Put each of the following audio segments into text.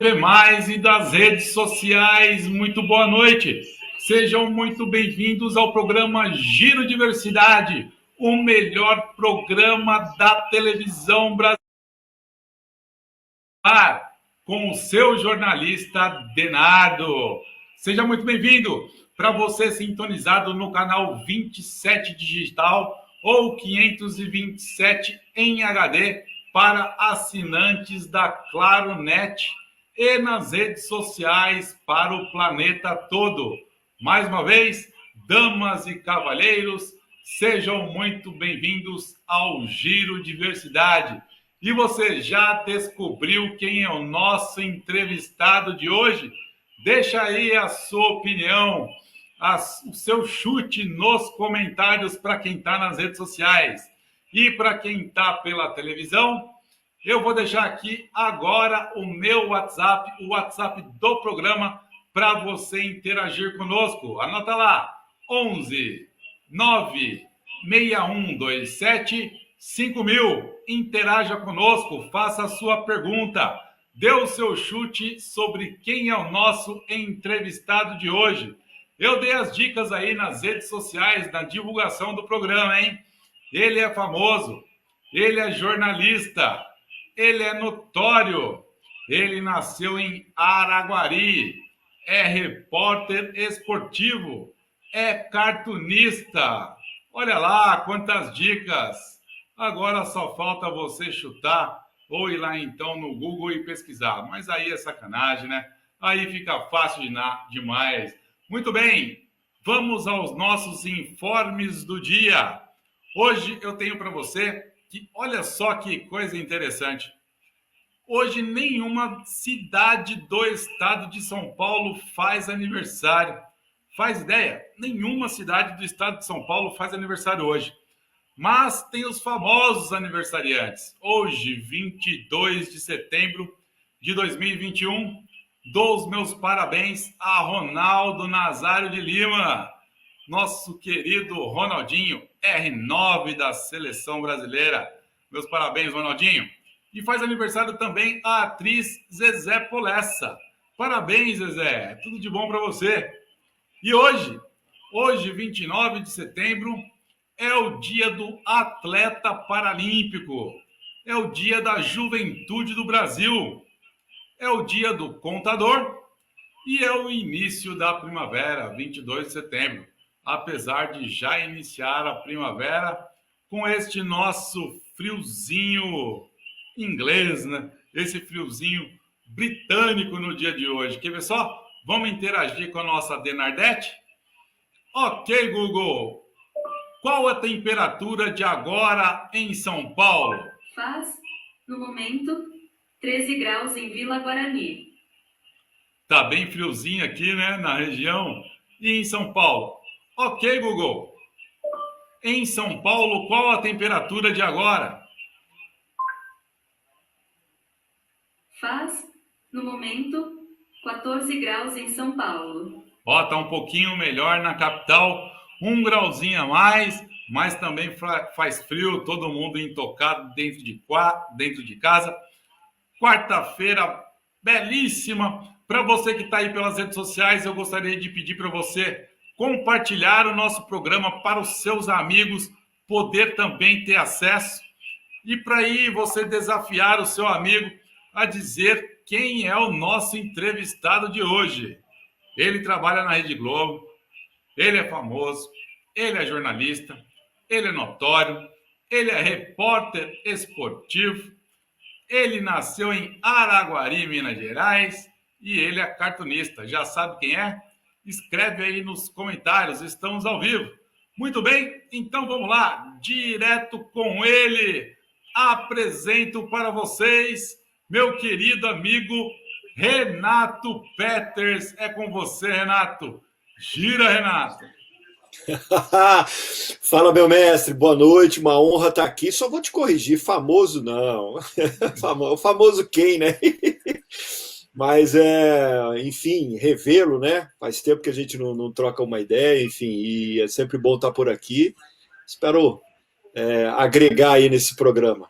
Mais e das redes sociais, muito boa noite. Sejam muito bem-vindos ao programa Giro Diversidade, o melhor programa da televisão brasileira, com o seu jornalista Denardo. Seja muito bem-vindo. Para você sintonizado no canal 27 Digital ou 527 em HD para assinantes da Claro Net e nas redes sociais para o planeta todo. Mais uma vez, damas e cavalheiros, sejam muito bem-vindos ao Giro Diversidade. E você já descobriu quem é o nosso entrevistado de hoje? Deixa aí a sua opinião, o seu chute nos comentários para quem está nas redes sociais. E para quem está pela televisão, eu vou deixar aqui agora o meu WhatsApp, o WhatsApp do programa, para você interagir conosco. Anota lá, 11 9 6127 5000. Interaja conosco, faça a sua pergunta, dê o seu chute sobre quem é o nosso entrevistado de hoje. Eu dei as dicas aí nas redes sociais, na divulgação do programa, hein? Ele é famoso, ele é jornalista, ele é notório, ele nasceu em Araguari, é repórter esportivo, é cartunista. Olha lá quantas dicas. Agora só falta você chutar ou ir lá então no Google e pesquisar. Mas aí é sacanagem, né? Aí fica fácil demais. Muito bem, vamos aos nossos informes do dia. Hoje eu tenho para você que, olha só que coisa interessante. Hoje nenhuma cidade do estado de São Paulo faz aniversário. Faz ideia? Nenhuma cidade do estado de São Paulo faz aniversário hoje. Mas tem os famosos aniversariantes. Hoje, 22 de setembro de 2021, dou os meus parabéns a Ronaldo Nazário de Lima, nosso querido Ronaldinho, R9 da Seleção Brasileira. Meus parabéns, Ronaldinho. E faz aniversário também a atriz Zezé Polessa. Parabéns, Zezé. Tudo de bom para você. E hoje, 29 de setembro, é o dia do atleta paralímpico. É o dia da juventude do Brasil. É o dia do contador. E é o início da primavera, 22 de setembro. Apesar de já iniciar a primavera com este nosso friozinho inglês, né? Esse friozinho britânico no dia de hoje. Quer ver só? Vamos interagir com a nossa Denardete? Ok, Google. Qual a temperatura de agora em São Paulo? Faz, no momento, 13 graus em Vila Guarani. Tá bem friozinho aqui, né, na região. E em São Paulo? Ok, Google. Em São Paulo, qual a temperatura de agora? Faz, no momento, 14 graus em São Paulo. Ó, tá um pouquinho melhor na capital, 1 grauzinho a mais, mas também faz frio, todo mundo intocado dentro de casa. Quarta-feira belíssima. Para você que está aí pelas redes sociais, eu gostaria de pedir para você compartilhar o nosso programa para os seus amigos poder também ter acesso. E para aí você desafiar o seu amigo a dizer quem é o nosso entrevistado de hoje. Ele trabalha na Rede Globo, ele é famoso, ele é jornalista, ele é notório, ele é repórter esportivo, ele nasceu em Araguari, Minas Gerais, e ele é cartunista. Já sabe quem é? Escreve aí nos comentários, estamos ao vivo. Muito bem, então vamos lá, direto com ele. Apresento para vocês meu querido amigo Renato Peters. É com você, Renato. Gira, Renato. Fala, meu mestre, boa noite, uma honra estar aqui. Só vou te corrigir, famoso não. O famoso quem, né? Mas, enfim, revê-lo, né? Faz tempo que a gente não troca uma ideia, enfim, e é sempre bom estar por aqui. Espero agregar aí nesse programa.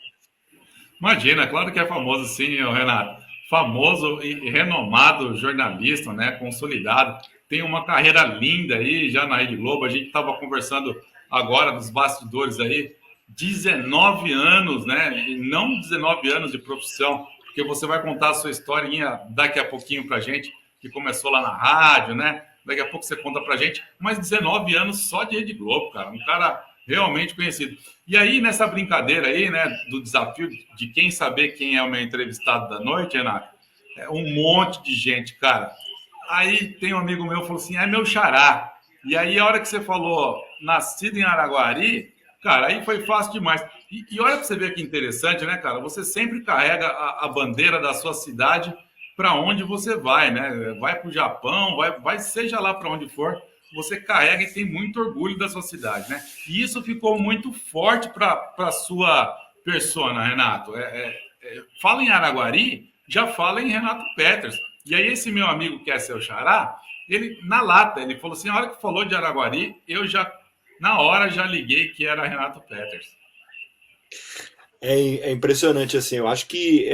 Imagina, claro que é famoso sim, Renato. famoso e renomado jornalista, né? Consolidado. Tem uma carreira linda aí já na Rede Globo. A gente estava conversando agora dos bastidores aí. 19 anos, né? E não 19 anos de profissão, porque você vai contar a sua historinha daqui a pouquinho pra gente, que começou lá na rádio, né? Daqui a pouco você conta pra gente, mas 19 anos só de Rede Globo, cara, um cara realmente conhecido. E aí, nessa brincadeira aí, né, do desafio de quem saber quem é o meu entrevistado da noite, Renato, é um monte de gente, cara. Aí tem um amigo meu que falou assim, é meu xará. E aí, a hora que você falou, nascido em Araguari, cara, aí foi fácil demais. E olha para você ver que interessante, né, cara? Você sempre carrega a bandeira da sua cidade para onde você vai, né? Vai para o Japão, vai seja lá para onde for, você carrega e tem muito orgulho da sua cidade, né? E isso ficou muito forte para a sua persona, Renato. Fala em Araguari, já fala em Renato Peters. E aí esse meu amigo que é seu xará, ele, na lata, ele falou assim, a hora que falou de Araguari, eu já, na hora, já liguei que era Renato Peters. É impressionante, assim, eu acho que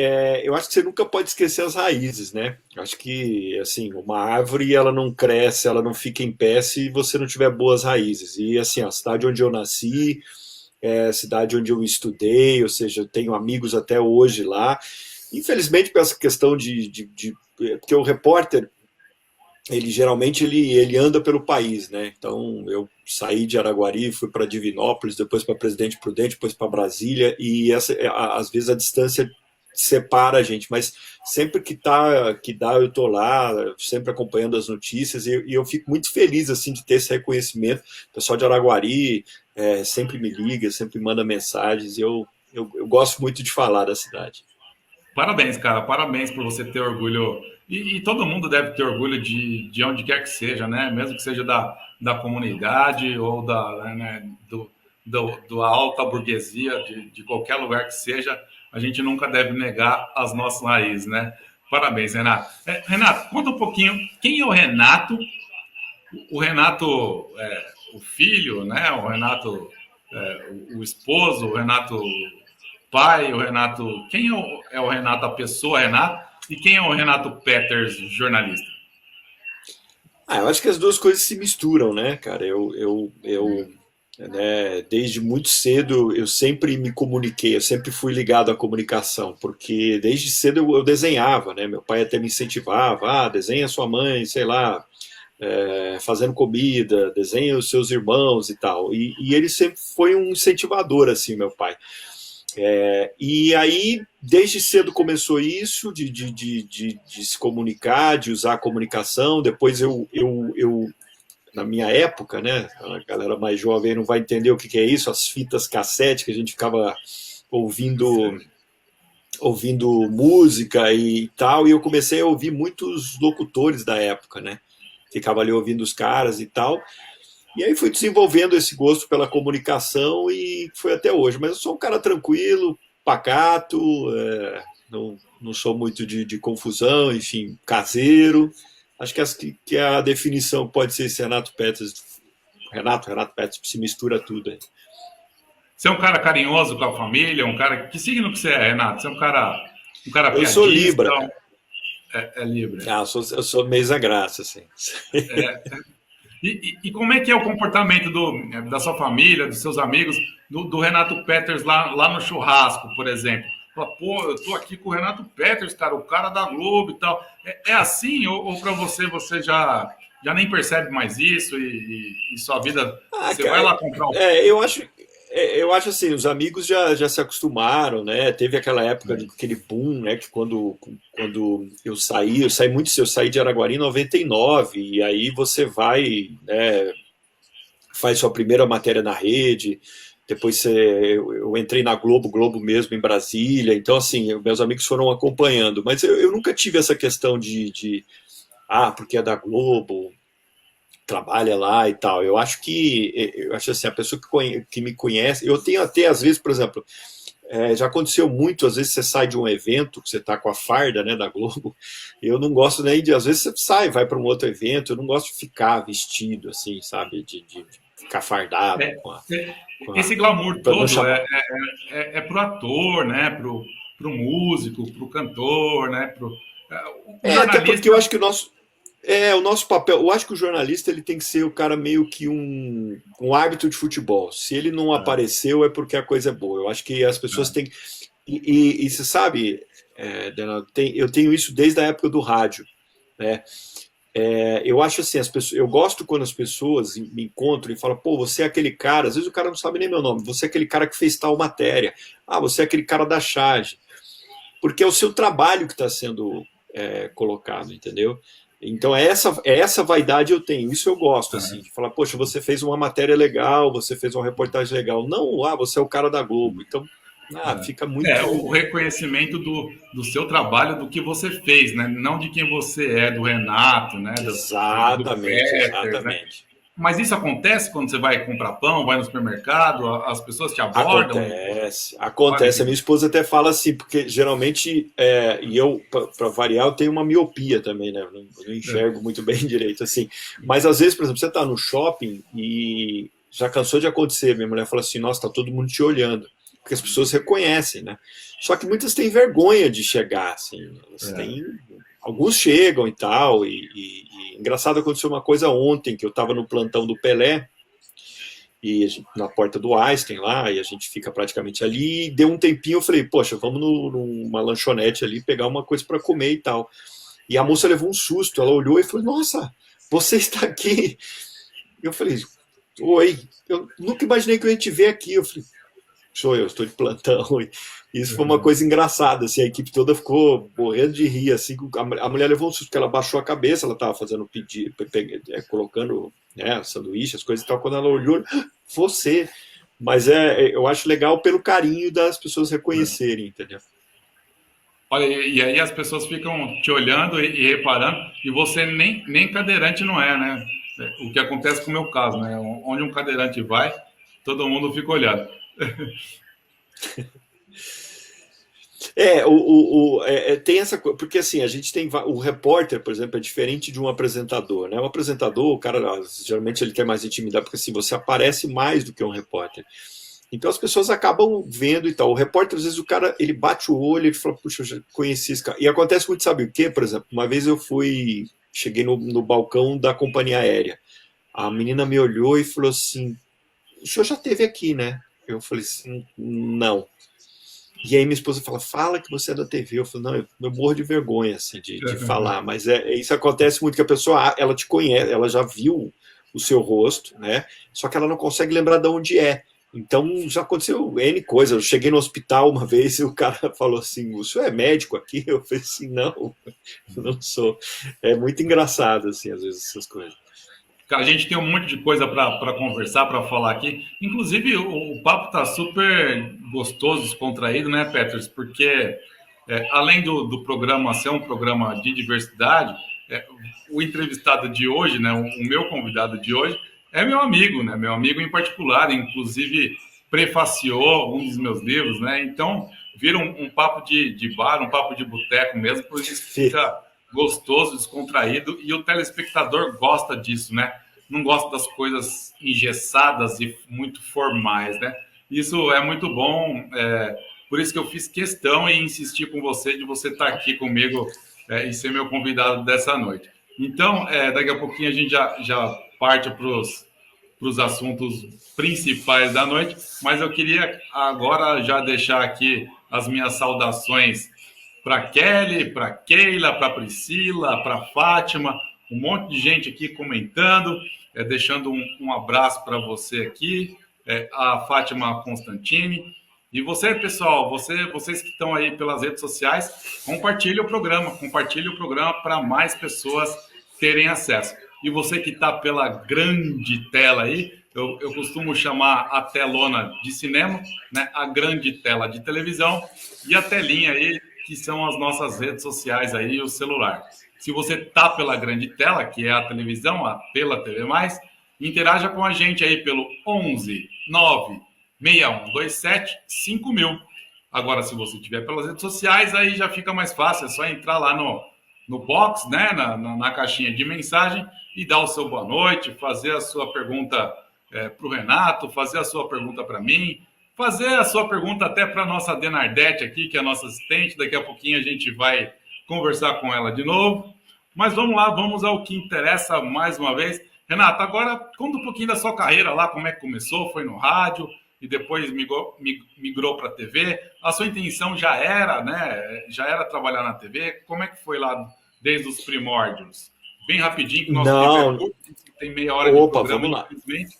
você nunca pode esquecer as raízes, né? Eu acho que, assim, uma árvore, ela não cresce, ela não fica em pé se você não tiver boas raízes. E, assim, a cidade onde eu nasci, é a cidade onde eu estudei, ou seja, eu tenho amigos até hoje lá. Infelizmente, por essa questão porque o repórter, ele geralmente ele anda pelo país, né? Então eu saí de Araguari, fui para Divinópolis, depois para Presidente Prudente, depois para Brasília, e às vezes a distância separa a gente, mas sempre que dá eu tô lá, sempre acompanhando as notícias, e eu fico muito feliz assim de ter esse reconhecimento. O pessoal de Araguari sempre me liga, sempre manda mensagens, e eu gosto muito de falar da cidade. Parabéns, cara. Parabéns por você ter orgulho. E todo mundo deve ter orgulho de onde quer que seja, né? Mesmo que seja da comunidade ou do alta burguesia, de qualquer lugar que seja, a gente nunca deve negar as nossas raízes, né? Parabéns, Renato. Renato, conta um pouquinho. Quem é o Renato? O Renato, o filho, né? O Renato, o esposo, o Renato pai, o Renato. Quem é o Renato, a pessoa Renato, e quem é o Renato Peters, jornalista? Eu acho que as duas coisas se misturam, né, cara? Né, desde muito cedo eu sempre me comuniquei, eu sempre fui ligado à comunicação, porque desde cedo eu desenhava, né? Meu pai até me incentivava, desenha sua mãe, sei lá, fazendo comida, desenha os seus irmãos e tal. E ele sempre foi um incentivador, assim, meu pai. E aí, desde cedo começou isso, de se comunicar, de usar a comunicação. Depois na minha época, né, a galera mais jovem não vai entender o que é isso, as fitas cassete que a gente ficava ouvindo, ouvindo música e tal, e eu comecei a ouvir muitos locutores da época, né? Ficava ali ouvindo os caras e tal. E aí fui desenvolvendo esse gosto pela comunicação e foi até hoje. Mas eu sou um cara tranquilo, pacato, não sou muito de confusão, enfim, caseiro. Acho que a definição pode ser esse Renato Peters. Renato Peters, se mistura tudo aí. Você é um cara carinhoso com a família, um cara. Que signo que você é, Renato? Você é um cara Eu sou Libra. É Libra. Eu sou mesa graça, assim. E como é que é o comportamento da sua família, dos seus amigos, do Renato Peters lá no churrasco, por exemplo? Fala, pô, eu tô aqui com o Renato Peters, cara, o cara da Globo e tal. É assim? Ou para você já nem percebe mais isso e sua vida... Você cara, vai lá comprar eu acho assim, os amigos já se acostumaram, né? Teve aquela época aquele boom, né? Que quando eu saí muito cedo, eu saí de Araguari em 99, e aí você vai, né, faz sua primeira matéria na rede, depois eu entrei na Globo mesmo em Brasília, então assim, meus amigos foram acompanhando, mas eu nunca tive essa questão porque é da Globo, trabalha lá e tal. Eu acho assim, a pessoa que me conhece, eu tenho até às vezes, por exemplo, já aconteceu muito, às vezes você sai de um evento, que você está com a farda, né, da Globo, eu não gosto nem às vezes você vai para um outro evento, eu não gosto de ficar vestido assim, sabe, de ficar fardado esse glamour todo é pro ator, né, pro músico, pro cantor, né? O Até porque jornalista. eu acho que o nosso papel, eu acho que o jornalista ele tem que ser o cara meio que um árbitro de futebol. Se ele não apareceu é porque a coisa é boa. Eu acho que as pessoas têm. E você sabe, Leonardo, eu tenho isso desde a época do rádio, né? Eu acho assim, eu gosto quando as pessoas me encontram e falam, pô, você é aquele cara, às vezes o cara não sabe nem meu nome, você é aquele cara que fez tal matéria, você é aquele cara da charge, porque é o seu trabalho que está sendo colocado, entendeu? Então essa vaidade eu tenho, isso eu gosto, assim, de falar, poxa, você fez uma matéria legal, você fez uma reportagem legal, não, você é o cara da Globo, então fica muito. O reconhecimento do seu trabalho, do que você fez, né? Não de quem você é, do Renato, né? Do Exatamente, Peter, né? exatamente. Mas isso acontece quando você vai comprar pão, vai no supermercado, as pessoas te abordam? Acontece. A minha esposa até fala assim, porque geralmente, e eu, para variar, eu tenho uma miopia também, né? Eu não enxergo muito bem direito, assim. Mas às vezes, por exemplo, você está no shopping e já cansou de acontecer, minha mulher fala assim, nossa, tá todo mundo te olhando. Porque as pessoas reconhecem, né? Só que muitas têm vergonha de chegar, assim. Alguns chegam e tal, engraçado, aconteceu uma coisa ontem, que eu estava no plantão do Pelé, na porta do Einstein lá, e a gente fica praticamente ali, e deu um tempinho, eu falei, poxa, vamos numa lanchonete ali, pegar uma coisa para comer e tal. E a moça levou um susto, ela olhou e falou, nossa, você está aqui? Eu falei, oi, eu nunca imaginei que eu ia te ver aqui. Eu falei, sou eu, estou de plantão. E isso foi uma coisa engraçada, assim, a equipe toda ficou morrendo de rir, assim, a mulher levou um susto, porque ela baixou a cabeça, ela estava fazendo pedido, colocando sanduíche, as coisas e tal, quando ela olhou, você. Mas eu acho legal pelo carinho das pessoas reconhecerem, entendeu? Olha, e aí as pessoas ficam te olhando e reparando, e você nem cadeirante não é, né? O que acontece com o meu caso, né? Onde um cadeirante vai, todo mundo fica olhando. Tem essa coisa, porque assim, a gente tem o repórter, por exemplo, é diferente de um apresentador, né? O apresentador, o cara, geralmente ele tem mais intimidade, porque assim, você aparece mais do que um repórter. Então as pessoas acabam vendo e tal. O repórter, às vezes, o cara, ele bate o olho, ele fala, puxa, eu já conheci esse cara. E acontece muito, sabe o quê? Por exemplo, uma vez cheguei no balcão da companhia aérea. A menina me olhou e falou assim, o senhor já esteve aqui, né? Eu falei assim, não. E aí minha esposa fala que você é da TV. Eu falo, não, eu morro de vergonha, assim, de falar. Mas isso acontece muito, que a pessoa, ela te conhece, ela já viu o seu rosto, né? Só que ela não consegue lembrar de onde é. Então já aconteceu N coisa. Eu cheguei no hospital uma vez e o cara falou assim, o senhor é médico aqui? Eu falei assim, não sou. É muito engraçado, assim, às vezes, essas coisas. Cara, a gente tem um monte de coisa para conversar, para falar aqui. Inclusive, o papo tá super gostoso, descontraído, né, Peters? Porque, além do programa ser um programa de diversidade, o entrevistado de hoje, né, o meu convidado de hoje, é meu amigo, né? Meu amigo em particular, inclusive prefaciou um dos meus livros, né? Então, vira um papo de bar, um papo de boteco mesmo, por isso que fica gostoso, descontraído, e o telespectador gosta disso, né? Não gosta das coisas engessadas e muito formais, né? Isso é muito bom, por isso que eu fiz questão e insisti com você de você estar aqui comigo e ser meu convidado dessa noite. Então, daqui a pouquinho a gente já parte para os assuntos principais da noite, mas eu queria agora já deixar aqui as minhas saudações para Kelly, para Keila, para Priscila, para Fátima, um monte de gente aqui comentando, deixando um abraço para você aqui, a Fátima Constantini. E você, pessoal, vocês que estão aí pelas redes sociais, compartilhe o programa para mais pessoas terem acesso. E você que está pela grande tela aí, eu costumo chamar a telona de cinema, né? A grande tela de televisão e a telinha aí, que são as nossas redes sociais aí, o celular. Se você está pela grande tela, que é a televisão, pela TV+, interaja com a gente aí pelo 11 9 6127 5000. Agora, se você estiver pelas redes sociais, aí já fica mais fácil, é só entrar lá no box, né, na caixinha de mensagem e dar o seu boa noite, fazer a sua pergunta para o Renato, fazer a sua pergunta para mim, fazer a sua pergunta até para a nossa Denardete aqui, que é a nossa assistente. Daqui a pouquinho a gente vai conversar com ela de novo. Mas vamos lá, vamos ao que interessa mais uma vez. Renata, agora conta um pouquinho da sua carreira lá, como é que começou, foi no rádio e depois migrou para a TV. A sua intenção já era, né? Já era trabalhar na TV. Como é que foi lá desde os primórdios? Bem rapidinho, que o nosso tempo é curto, tem meia hora de programa, vamos lá. infelizmente.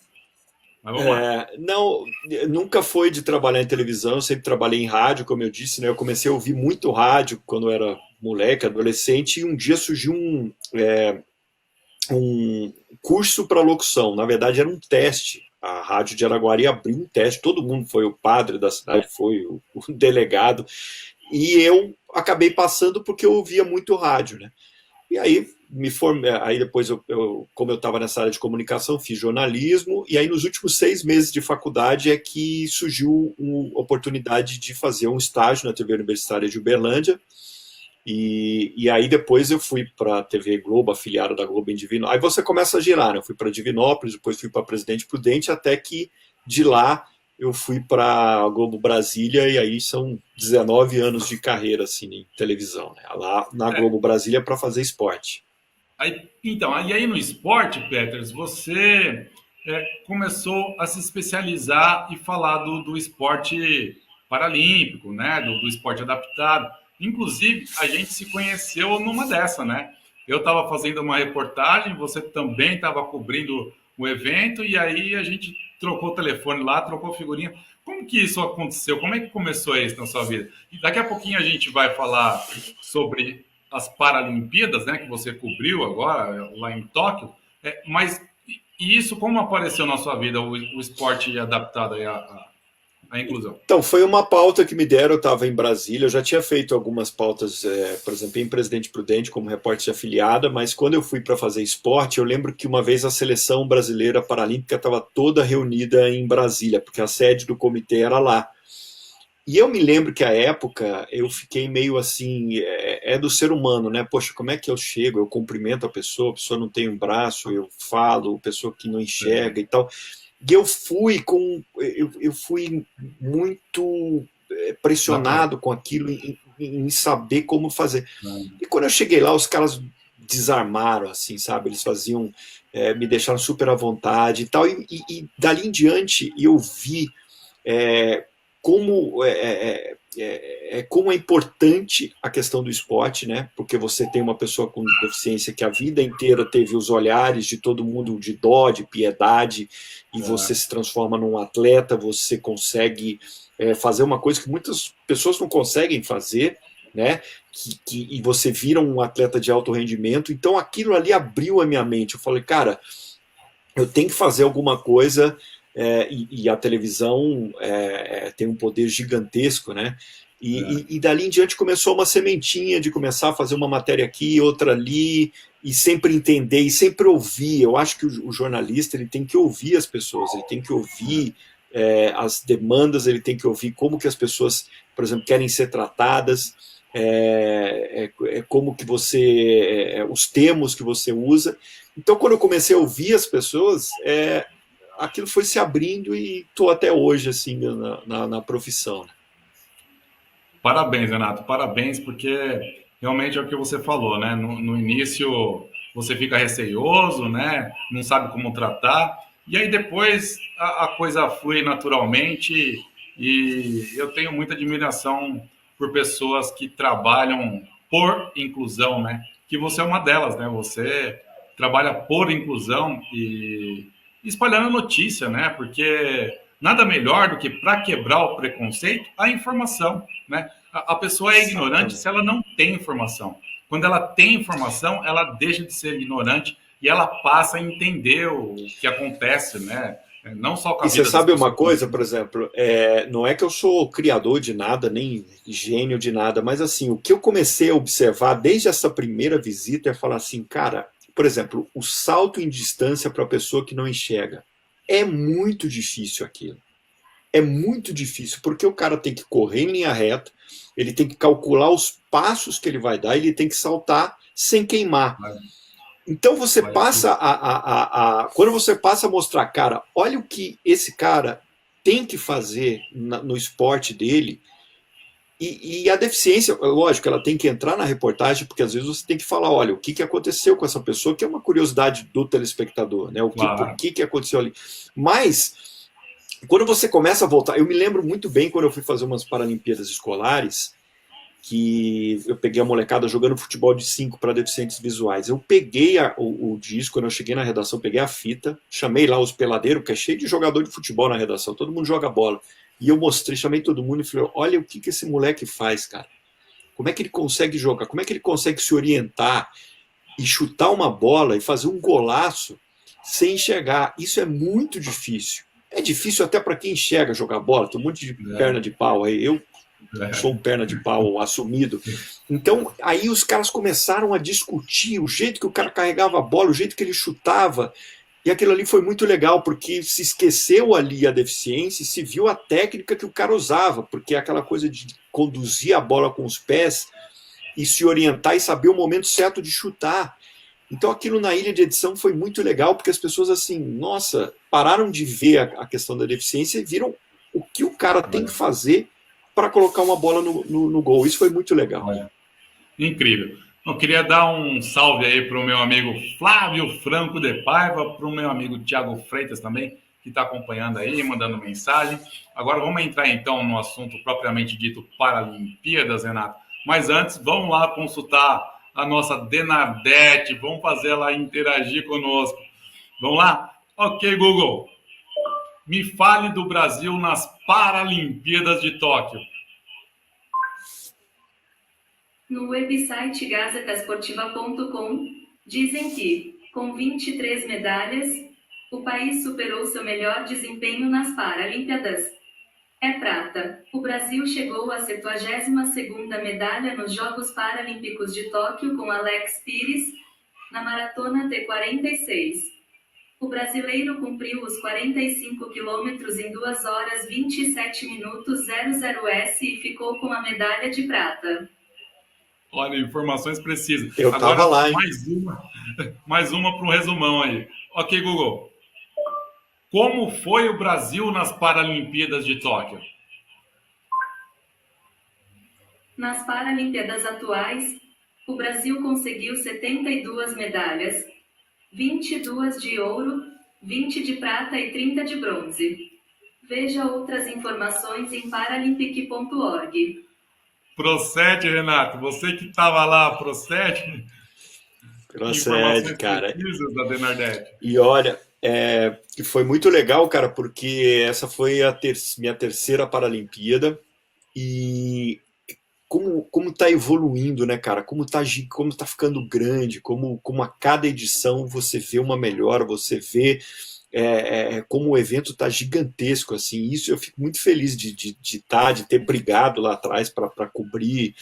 Mas vamos lá. Não, nunca foi de trabalhar em televisão, eu sempre trabalhei em rádio, como eu disse, né? Eu comecei a ouvir muito rádio quando eu era moleque, adolescente, e um dia surgiu um curso para locução. Na verdade, era um teste. A Rádio de Araguari abriu um teste, todo mundo foi, o padre da cidade foi, o delegado, e eu acabei passando porque eu ouvia muito rádio, né? E aí me formei, aí depois como eu estava nessa área de comunicação, fiz jornalismo, e aí nos últimos 6 meses de faculdade é que surgiu a oportunidade de fazer um estágio na TV Universitária de Uberlândia, e aí depois eu fui para a TV Globo, afiliada da Globo em Divinópolis. Aí você começa a girar, né? Eu fui para Divinópolis, depois fui para Presidente Prudente, até que de lá eu fui para a Globo Brasília, e aí são 19 anos de carreira assim, em televisão, né? Lá na Globo Brasília para fazer esporte. Então, e aí no esporte, Peters, você começou a se especializar e falar do esporte paralímpico, né? Do esporte adaptado. Inclusive, a gente se conheceu numa dessa, né? Eu estava fazendo uma reportagem, você também estava cobrindo o evento, e aí a gente trocou o telefone lá, trocou figurinha. Como que isso aconteceu? Como é que começou isso na sua vida? E daqui a pouquinho a gente vai falar sobre as Paralimpíadas, né, que você cobriu agora, lá em Tóquio. Mas e isso como apareceu na sua vida, o esporte adaptado aí à inclusão? Então, foi uma pauta que me deram, eu estava em Brasília, eu já tinha feito algumas pautas, por exemplo, em Presidente Prudente, como repórter afiliada, mas quando eu fui para fazer esporte, eu lembro que uma vez a seleção brasileira paralímpica estava toda reunida em Brasília, porque a sede do comitê era lá. E eu me lembro que à época eu fiquei meio assim, do ser humano, né? Poxa, como é que eu chego? Eu cumprimento a pessoa não tem um braço, eu falo, pessoa que não enxerga e tal. E eu fui muito pressionado com aquilo, em saber como fazer. E quando eu cheguei lá, os caras desarmaram, assim, sabe? Eles faziam, me deixaram super à vontade e tal. E dali em diante eu vi como é importante a questão do esporte, né? Porque você tem uma pessoa com deficiência que a vida inteira teve os olhares de todo mundo de dó, de piedade, e você se transforma num atleta, você consegue fazer uma coisa que muitas pessoas não conseguem fazer, né? E você vira um atleta de alto rendimento. Então aquilo ali abriu a minha mente. Eu falei, cara, eu tenho que fazer alguma coisa. E a televisão tem um poder gigantesco, né? E dali em diante começou uma sementinha de começar a fazer uma matéria aqui, outra ali, e sempre entender, e sempre ouvir. Eu acho que o jornalista ele tem que ouvir as pessoas, ele tem que ouvir as demandas, ele tem que ouvir como que as pessoas, por exemplo, querem ser tratadas, como que os termos que você usa. Então, quando eu comecei a ouvir as pessoas, aquilo foi se abrindo e estou até hoje assim na profissão. Parabéns, Renato, parabéns, porque realmente é o que você falou, né? No início você fica receioso, né? Não sabe como tratar, e aí depois a coisa flui naturalmente, e eu tenho muita admiração por pessoas que trabalham por inclusão, né? Que você é uma delas, né? Você trabalha por inclusão e espalhando notícia, né? Porque nada melhor do que para quebrar o preconceito a informação, né? A pessoa é ignorante se ela não tem informação. Quando ela tem informação, ela deixa de ser ignorante e ela passa a entender o que acontece, né? Não só com a vida. E você sabe uma coisa, por exemplo, não é que eu sou criador de nada, nem gênio de nada, mas assim, o que eu comecei a observar desde essa primeira visita é falar assim, cara, por exemplo, o salto em distância para a pessoa que não enxerga. É muito difícil aquilo. É muito difícil, porque o cara tem que correr em linha reta, ele tem que calcular os passos que ele vai dar, ele tem que saltar sem queimar. Então você passa quando você passa a mostrar, cara, olha o que esse cara tem que fazer no esporte dele. E a deficiência, lógico, ela tem que entrar na reportagem, porque às vezes você tem que falar, olha, o que aconteceu com essa pessoa, que é uma curiosidade do telespectador, né? Por que aconteceu ali. Mas, quando você começa a voltar, eu me lembro muito bem quando eu fui fazer umas Paralimpíadas escolares, que eu peguei a molecada jogando futebol de 5 para deficientes visuais. Eu peguei o disco, quando eu cheguei na redação, peguei a fita, chamei lá os peladeiros, que é cheio de jogador de futebol na redação, todo mundo joga bola. E eu mostrei, chamei todo mundo e falei, olha o que esse moleque faz, cara. Como é que ele consegue jogar? Como é que ele consegue se orientar e chutar uma bola e fazer um golaço sem enxergar? Isso é muito difícil. É difícil até para quem enxerga jogar bola. Tem um monte de perna de pau aí. Eu sou um perna de pau assumido. Então, aí os caras começaram a discutir o jeito que o cara carregava a bola, o jeito que ele chutava. E aquilo ali foi muito legal, porque se esqueceu ali a deficiência e se viu a técnica que o cara usava, porque é aquela coisa de conduzir a bola com os pés e se orientar e saber o momento certo de chutar. Então aquilo na ilha de edição foi muito legal, porque as pessoas assim, nossa, pararam de ver a questão da deficiência e viram o que o cara tem que fazer para colocar uma bola no gol. Isso foi muito legal. Incrível. Eu queria dar um salve aí para o meu amigo Flávio Franco de Paiva, para o meu amigo Tiago Freitas também, que está acompanhando aí, mandando mensagem. Agora vamos entrar então no assunto propriamente dito Paralimpíadas, Renato. Mas antes, vamos lá consultar a nossa Denardete, vamos fazer ela interagir conosco. Vamos lá? Ok, Google. Me fale do Brasil nas Paralimpíadas de Tóquio. No website gazetasportiva.com, dizem que, com 23 medalhas, o país superou seu melhor desempenho nas Paralimpíadas. É prata. O Brasil chegou à 72ª medalha nos Jogos Paralímpicos de Tóquio com Alex Pires, na maratona T46. O brasileiro cumpriu os 45 quilômetros em 2 horas 27 minutos 00s e ficou com a medalha de prata. Olha, informações precisas. Eu estava lá, hein? Mais uma para um resumão aí. Ok, Google. Como foi o Brasil nas Paralimpíadas de Tóquio? Nas Paralimpíadas atuais, o Brasil conseguiu 72 medalhas, 22 de ouro, 20 de prata e 30 de bronze. Veja outras informações em paralympic.org. Procede, Renato. Você que estava lá, procede. Procede, cara. Da Denardete. E olha, foi muito legal, cara, porque essa foi a minha terceira Paralimpíada e como tá evoluindo, né, cara? Como tá ficando grande, como a cada edição você vê uma melhora, você vê como o evento tá gigantesco, assim. Isso eu fico muito feliz de ter brigado lá atrás para cobrir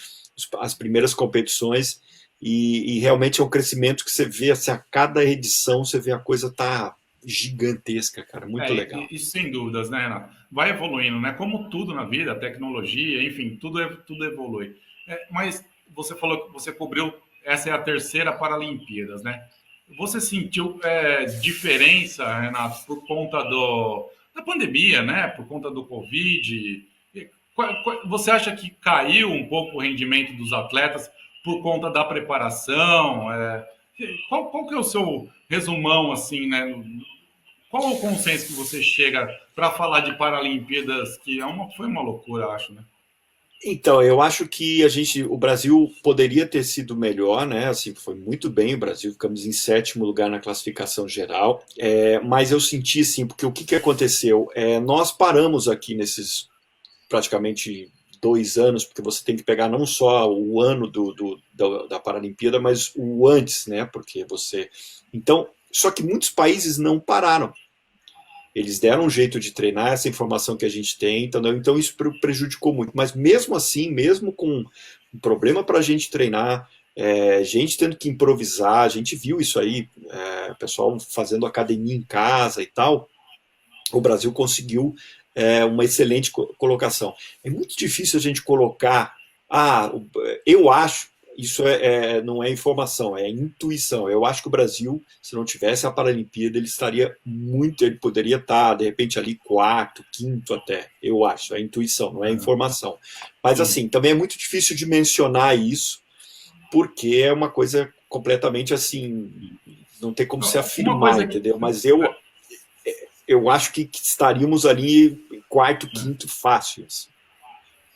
as primeiras competições e realmente é um crescimento que você vê, assim, a cada edição você vê a coisa tá gigantesca, cara, muito legal. E sem dúvidas, né, Renato? Vai evoluindo, né? Como tudo na vida, a tecnologia, enfim, tudo evolui. Mas você falou que você cobriu, essa é a terceira Paralimpíadas, né? Você sentiu diferença, Renato, por conta da pandemia, né? Por conta do Covid? Você acha que caiu um pouco o rendimento dos atletas por conta da preparação? Qual que é o seu resumão, assim, né? Qual o consenso que você chega para falar de Paralimpíadas, que foi uma loucura, acho, né? Então, eu acho que o Brasil poderia ter sido melhor, né? Assim, foi muito bem o Brasil, ficamos em 7º lugar na classificação geral, mas eu senti, assim, porque o que aconteceu? Nós paramos aqui nesses praticamente 2 anos, porque você tem que pegar não só o ano da Paralimpíada, mas o antes, né? Porque Então, só que muitos países não pararam. Eles deram um jeito de treinar essa informação que a gente tem, entendeu? Então isso prejudicou muito. Mas mesmo assim, mesmo com um problema para a gente treinar, gente tendo que improvisar, a gente viu isso aí, pessoal fazendo academia em casa e tal, o Brasil conseguiu uma excelente colocação. É muito difícil a gente colocar, eu acho, isso não é informação, é intuição. Eu acho que o Brasil, se não tivesse a Paralimpíada, ele poderia estar, de repente, ali quarto, quinto até, eu acho, é intuição, não é informação. Mas, assim, também é muito difícil de mencionar isso, porque é uma coisa completamente, assim, não tem como se afirmar, entendeu? Mas eu acho que estaríamos ali quarto, quinto fácil. Assim.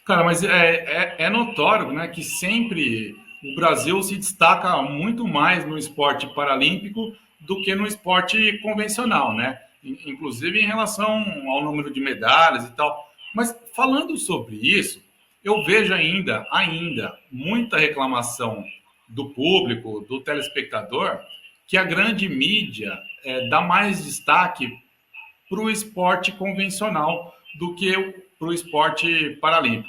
Cara, mas é notório, né, que sempre o Brasil se destaca muito mais no esporte paralímpico do que no esporte convencional, né? Inclusive em relação ao número de medalhas e tal. Mas falando sobre isso, eu vejo ainda muita reclamação do público, do telespectador, que a grande mídia dá mais destaque para o esporte convencional do que para o esporte paralímpico.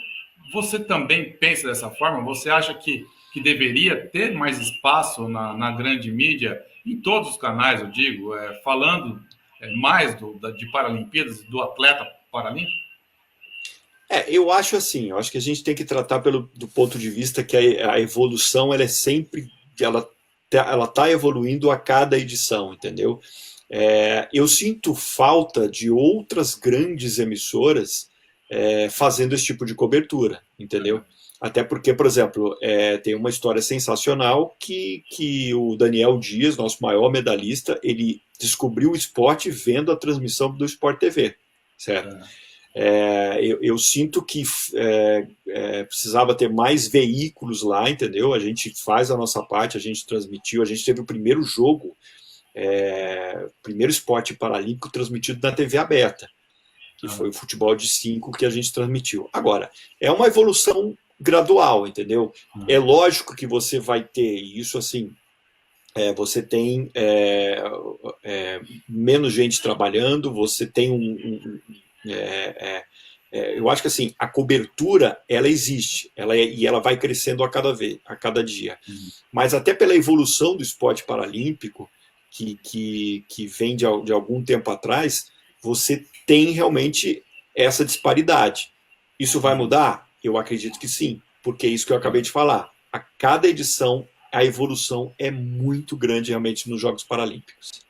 Você também pensa dessa forma? Você acha que deveria ter mais espaço na grande mídia, em todos os canais, eu digo, falando mais de Paralimpíadas, do atleta paralímpico? Eu acho assim, eu acho que a gente tem que tratar do ponto de vista que a evolução ela é sempre, ela está evoluindo a cada edição, entendeu? Eu sinto falta de outras grandes emissoras fazendo esse tipo de cobertura, entendeu? Até porque, por exemplo, tem uma história sensacional que o Daniel Dias, nosso maior medalhista, ele descobriu o esporte vendo a transmissão do Sport TV, certo? Eu sinto que precisava ter mais veículos lá, entendeu? A gente faz a nossa parte, a gente transmitiu, a gente teve o primeiro jogo, primeiro esporte paralímpico transmitido na TV aberta, que foi o futebol de 5 que a gente transmitiu. Agora, é uma evolução gradual, entendeu? É lógico que você vai ter isso assim, você tem menos gente trabalhando, você tem eu acho que assim, a cobertura ela existe, e ela vai crescendo a cada dia. Mas até pela evolução do esporte paralímpico, que vem de algum tempo atrás, você tem realmente essa disparidade. Isso vai mudar? Eu acredito que sim, porque é isso que eu acabei de falar. A cada edição, a evolução é muito grande realmente nos Jogos Paralímpicos.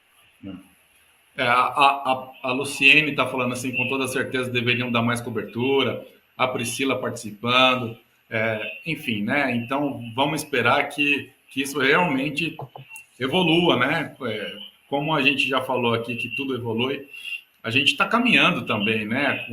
A Luciene está falando assim, com toda certeza deveriam dar mais cobertura, a Priscila participando, enfim, né? Então vamos esperar que isso realmente evolua, né? Como a gente já falou aqui, que tudo evolui, a gente está caminhando também, né?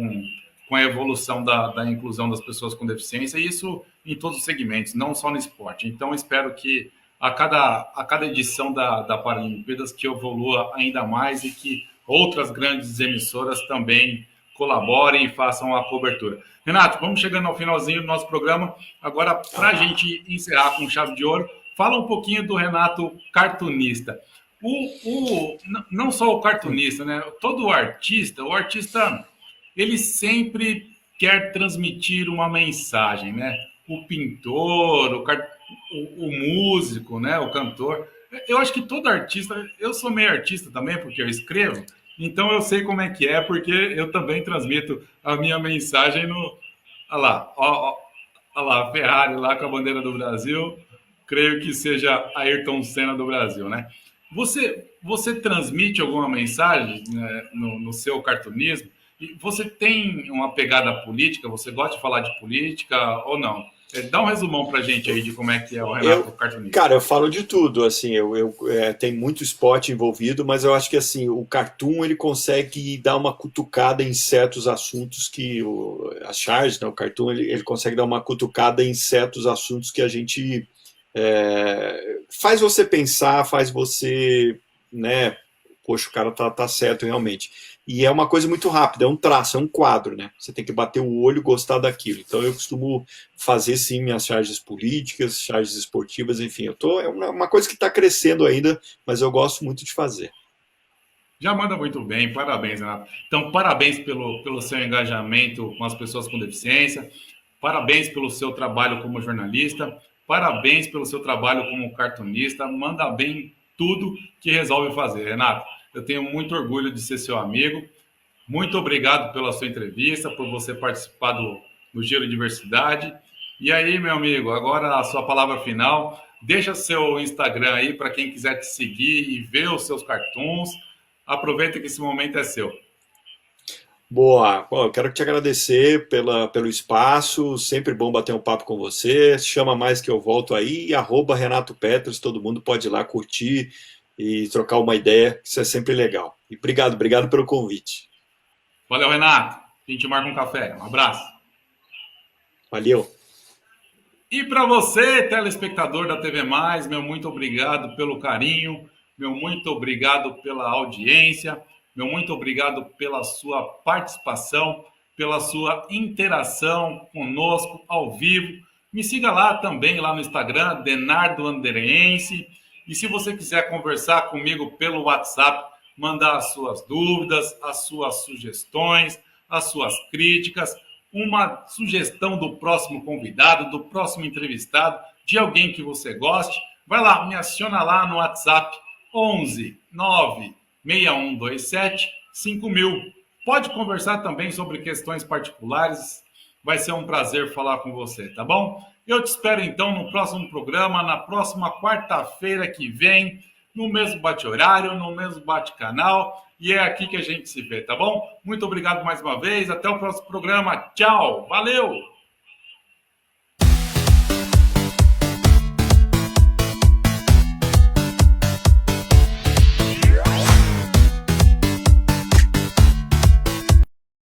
Com a evolução da inclusão das pessoas com deficiência, e isso em todos os segmentos, não só no esporte. Então espero que a cada edição da Paralimpíadas que evolua ainda mais e que outras grandes emissoras também colaborem e façam a cobertura. Renato, vamos chegando ao finalzinho do nosso programa. Agora, para a gente encerrar com chave de ouro, fala um pouquinho do Renato cartunista. Não só o cartunista, né? Todo o artista, ele sempre quer transmitir uma mensagem, né? O pintor, o músico, né? O cantor. Eu acho que todo artista, eu sou meio artista também, porque eu escrevo, então eu sei como é que é, porque eu também transmito a minha mensagem no... Olha lá, a Ferrari lá com a bandeira do Brasil, creio que seja a Ayrton Senna do Brasil, né? Você transmite alguma mensagem, né, no seu cartunismo? E você tem uma pegada política? Você gosta de falar de política ou não? Dá um resumão pra gente aí de como é que é o Renato cartunista. Cara, eu falo de tudo, assim, tem muito esporte envolvido, mas eu acho que assim, o cartoon ele consegue dar uma cutucada em certos assuntos que a charge, né, o cartoon ele consegue dar uma cutucada em certos assuntos que a gente faz você pensar, faz você, né, poxa, o cara tá certo realmente. E é uma coisa muito rápida, é um traço, é um quadro, né? Você tem que bater o olho e gostar daquilo. Então eu costumo fazer sim minhas charges políticas, charges esportivas, enfim. É uma coisa que está crescendo ainda, mas eu gosto muito de fazer. Já manda muito bem, parabéns, Renato. Então, parabéns pelo seu engajamento com as pessoas com deficiência, parabéns pelo seu trabalho como jornalista, parabéns pelo seu trabalho como cartunista, manda bem tudo que resolve fazer, Renato. Eu tenho muito orgulho de ser seu amigo. Muito obrigado pela sua entrevista, por você participar do Giro Diversidade. E aí, meu amigo, agora a sua palavra final. Deixa seu Instagram aí para quem quiser te seguir e ver os seus cartoons. Aproveita que esse momento é seu. Boa. Bom, eu quero te agradecer pelo espaço. Sempre bom bater um papo com você. Chama mais que eu volto aí. @Renato Petros. Todo mundo pode ir lá curtir e trocar uma ideia. Isso é sempre legal. E obrigado pelo convite. Valeu, Renato. A gente marca um café. Um abraço. Valeu. E para você, telespectador da TV Mais, meu muito obrigado pelo carinho, meu muito obrigado pela audiência, meu muito obrigado pela sua participação, pela sua interação conosco ao vivo. Me siga lá também, lá no Instagram, Denardo Anderense. E se você quiser conversar comigo pelo WhatsApp, mandar as suas dúvidas, as suas sugestões, as suas críticas, uma sugestão do próximo convidado, do próximo entrevistado, de alguém que você goste, vai lá, me aciona lá no WhatsApp 11 9 6127 5000. Pode conversar também sobre questões particulares, vai ser um prazer falar com você, tá bom? Eu te espero então no próximo programa, na próxima quarta-feira que vem, no mesmo bate-horário, no mesmo bate-canal. E é aqui que a gente se vê, tá bom? Muito obrigado mais uma vez. Até o próximo programa. Tchau. Valeu!